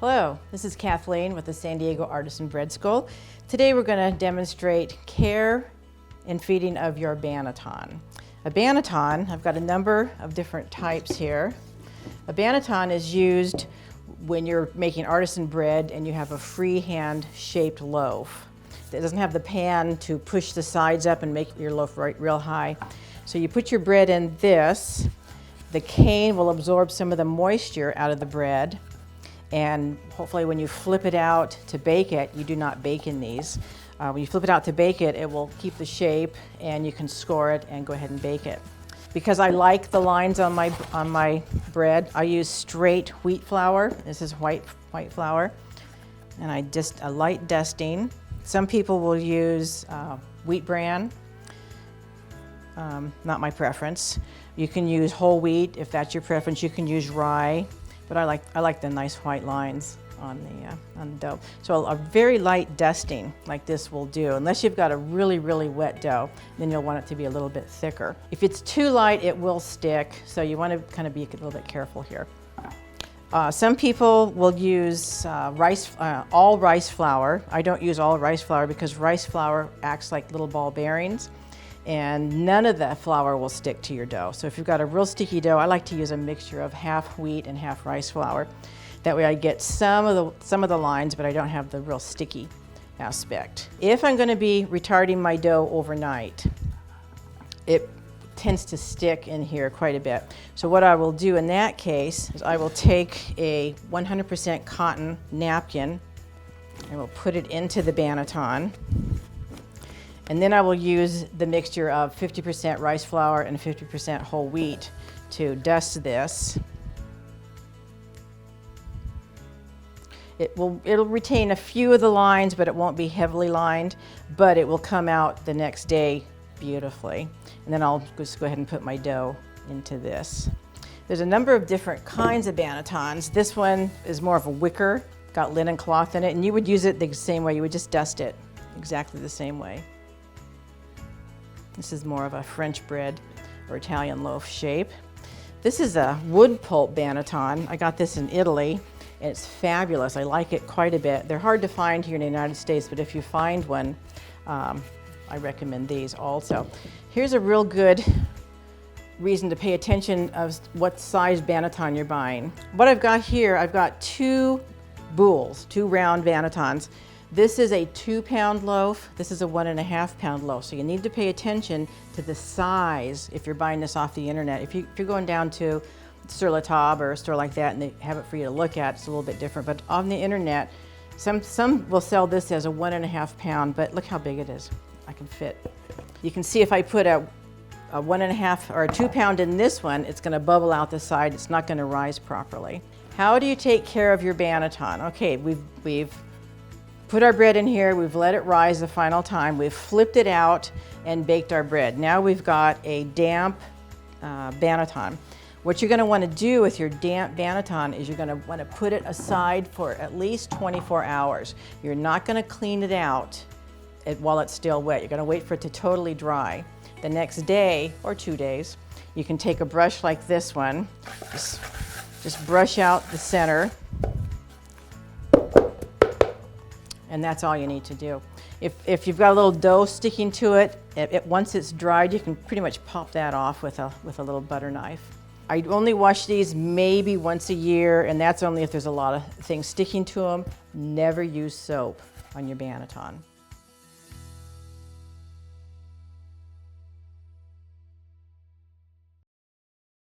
Hello, this is Kathleen with the San Diego Artisan Bread School. Today we're going to demonstrate care and feeding of your Banneton. A Banneton, I've got a number of different types here. A Banneton is used when you're making artisan bread and you have a freehand shaped loaf. It doesn't have the pan to push the sides up and make your loaf real high. So you put your bread in this. The cane will absorb some of the moisture out of the bread. And hopefully when you flip it out to bake it, you do not bake in these. When you flip it out to bake it, it will keep the shape and you can score it and go ahead and bake it. Because I like the lines on my bread, I use straight wheat flour. This is white flour. And I just a light dusting. Some people will use wheat bran. Not my preference. You can use whole wheat if that's your preference. You can use rye. But I like the nice white lines on the dough. So a very light dusting like this will do, unless you've got a really, really wet dough, then you'll want it to be a little bit thicker. If it's too light, it will stick, so you want to kind of be a little bit careful here. Some people will use all rice flour. I don't use all rice flour because rice flour acts like little ball bearings, and none of the flour will stick to your dough. So if you've got a real sticky dough, I like to use a mixture of half wheat and half rice flour. That way I get some of the lines, but I don't have the real sticky aspect. If I'm going to be retarding my dough overnight, it tends to stick in here quite a bit. So what I will do in that case is I will take a 100% cotton napkin and we'll put it into the Banneton. And then I will use the mixture of 50% rice flour and 50% whole wheat to dust this. It'll retain a few of the lines, but it won't be heavily lined, but it will come out the next day beautifully. And then I'll just go ahead and put my dough into this. There's a number of different kinds of Bannetons. This one is more of a wicker, got linen cloth in it, and you would use it the same way. You would just dust it exactly the same way. This is more of a French bread or Italian loaf shape. This is a wood pulp Banneton. I got this in Italy, and it's fabulous. I like it quite a bit. They're hard to find here in the United States, but if you find one, I recommend these also. Here's a real good reason to pay attention of what size Banneton you're buying. What I've got here, I've got two round Bannetons. This is a 2-pound loaf. This is a 1.5 pound loaf. So you need to pay attention to the size if you're buying this off the internet. If you're going down to Sur La Table or a store like that and they have it for you to look at, it's a little bit different. But on the internet, some will sell this as a 1.5 pound, but look how big it is. I can fit. You can see if I put a 1.5 or a 2 pound in this one, it's going to bubble out the side. It's not going to rise properly. How do you take care of your Banneton? Okay, we've put our bread in here, we've let it rise the final time, we've flipped it out and baked our bread. Now we've got a damp Banneton. What you're going to want to do with your damp Banneton is you're going to want to put it aside for at least 24 hours. You're not going to clean it out while it's still wet. You're going to wait for it to totally dry. The next day or 2 days, you can take a brush like this one, just brush out the center. And that's all you need to do. If you've got a little dough sticking to it, once it's dried, you can pretty much pop that off with a little butter knife. I only wash these maybe once a year, and that's only if there's a lot of things sticking to them. Never use soap on your Banneton.